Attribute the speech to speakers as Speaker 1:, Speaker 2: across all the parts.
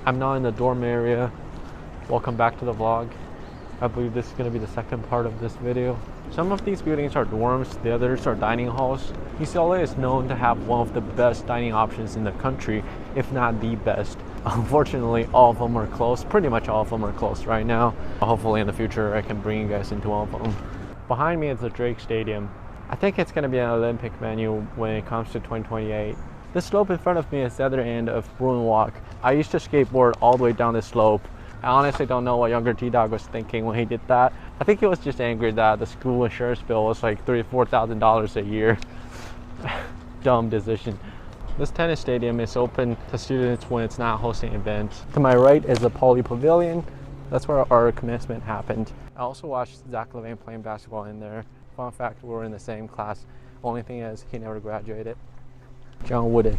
Speaker 1: I'm now in the dorm area. Welcome back to the vlog. I believe this is going to be the second part of this video. Some of these buildings are dorms, the others are dining halls. UCLA is known to have one of the best dining options in the country, if not the best. Unfortunately, all of them are closed. Pretty much all of them are closed right now. Hopefully in the future I can bring you guys into one of them. Behind me is the Drake Stadium. I think it's going to be an Olympic venue when it comes to 2028. This slope in front of me is the other end of Bruin Walk. I used to skateboard all the way down this slope. I honestly don't know what younger T-Dog was thinking when he did that. I think he was just angry that the school insurance bill was like $3,000 to $4,000 a year. Dumb decision. This tennis stadium is open to students when it's not hosting events. To my right is the Pavilion. That's where our commencement happened. I also watched Zach LaVine playing basketball in there. Fun fact, we were in the same class. Only thing is, he never graduated. John Wooden.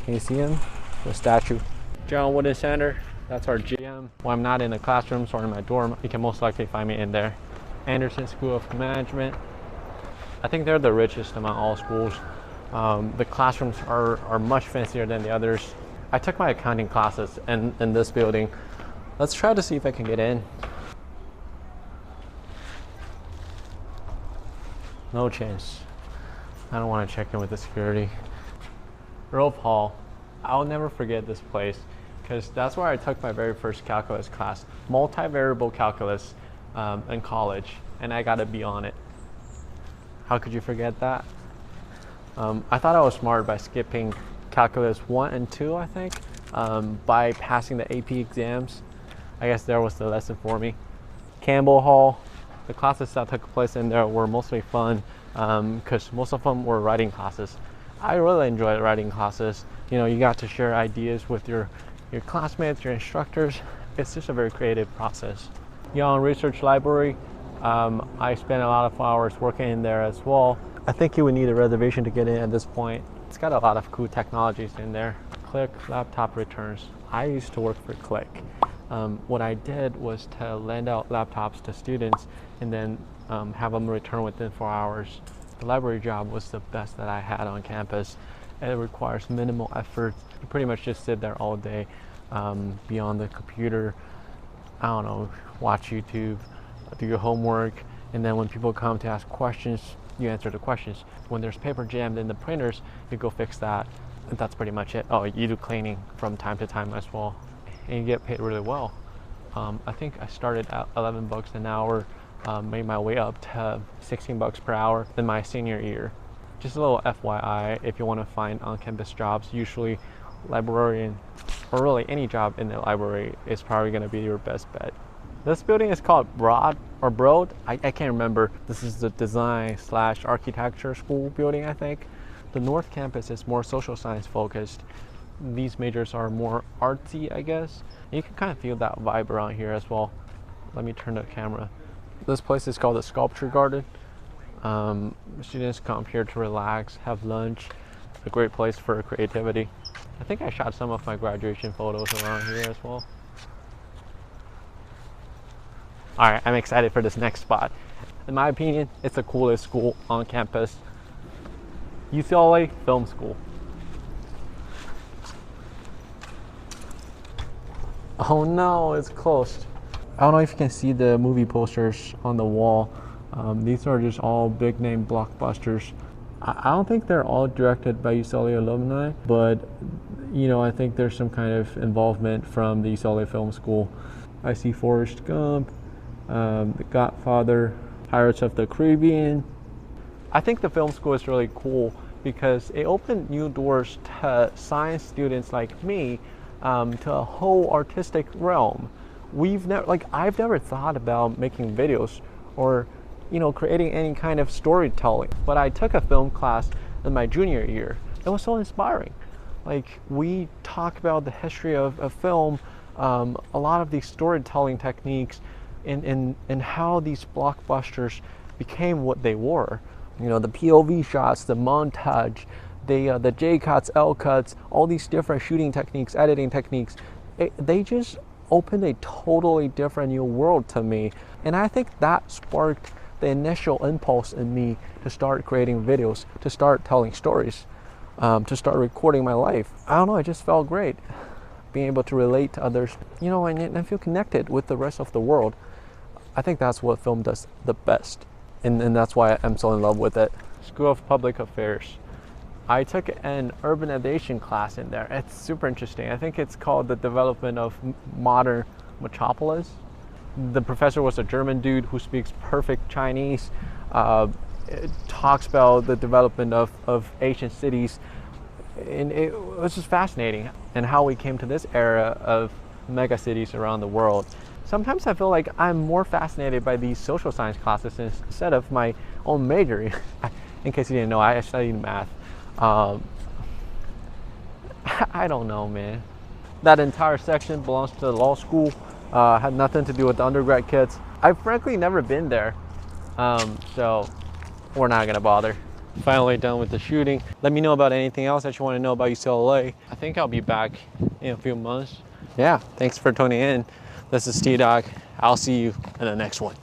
Speaker 1: Can you see him? The statue. John Wooden Center. That's our GM. When I'm not in the classrooms or in my dorm, you can most likely find me in there. Anderson School of Management. I think they're the richest among all schools. The classrooms are much fancier than the others. I took my accounting classes in this building. Let's try to see if I can get in. No chance. I don't want to check in with the security. Rove Hall. I'll never forget this place because that's where I took my very first calculus class, multivariable calculus in college, and I got a B on it. How could you forget that? I thought I was smart by skipping calculus 1 and 2, I think, by passing the AP exams. I guess there was the lesson for me. Campbell Hall. The classes that took place in there were mostly fun because most of them were writing classes. I really enjoyed writing classes. You know, you got to share ideas with your classmates, your instructors. It's just a very creative process. Young Research Library. I spent a lot of hours working in there as well. I think you would need a reservation to get in at this point. It's got a lot of cool technologies in there. Click laptop returns. I used to work for Click. What I did was to lend out laptops to students and then have them return within 4 hours. The library job was the best that I had on campus. It requires minimal effort. You pretty much just sit there all day, be on the computer, I don't know, watch YouTube, do your homework, and then when people come to ask questions, you answer the questions. When there's paper jammed in the printers, you go fix that. And that's pretty much it. Oh, you do cleaning from time to time as well. And you get paid really well. I think I started at $11 an hour, made my way up to $16 per hour in my senior year. Just a little FYI, if you want to find on-campus jobs, usually librarian or really any job in the library is probably going to be your best bet. This building is called Broad. I can't remember. This is the design / architecture school building, I think. The North Campus is more social science focused. These majors are more artsy, I guess. You can kind of feel that vibe around here as well. Let me turn the camera. This place is called the Sculpture Garden. Students come here to relax, have lunch. A great place for creativity. I think I shot some of my graduation photos around here as well. Alright, I'm excited for this next spot. In my opinion, it's the coolest school on campus. UCLA Film School. Oh no, it's closed. I don't know if you can see the movie posters on the wall. These are just all big name blockbusters. I don't think they're all directed by UCLA alumni, but you know, I think there's some kind of involvement from the UCLA Film School. I see Forrest Gump, The Godfather, Pirates of the Caribbean. I think the film school is really cool because it opened new doors to science students like me to a whole artistic realm. I've never thought about making videos or, you know, creating any kind of storytelling. But I took a film class in my junior year. It was so inspiring. Like, we talk about the history of film, a lot of these storytelling techniques, and how these blockbusters became what they were. You know, the POV shots, the montage, the J cuts, L cuts, all these different shooting techniques, editing techniques, they just opened a totally different new world to me. And I think that sparked the initial impulse in me to start creating videos, to start telling stories, to start recording my life. I don't know, it just felt great. being able to relate to others, you know, and feel connected with the rest of the world. I think that's what film does the best. And that's why I'm so in love with it. School of Public Affairs. I took an urban aviation class in there. It's super interesting. I think it's called the development of modern metropolis. The professor was a German dude who speaks perfect Chinese. It talks about the development of Asian cities. And it was just fascinating. And how we came to this era of mega cities around the world. Sometimes I feel like I'm more fascinated by these social science classes instead of my own major. In case you didn't know, I studied math. I don't know, man. That entire section belongs to the law school. Had nothing to do with the undergrad kids. I've frankly never been there, so we're not gonna bother. Finally done with the shooting. Let me know about anything else that you want to know about UCLA. I think I'll be back in a few months. Yeah, thanks for tuning in. This is T-Dog. I'll see you in the next one.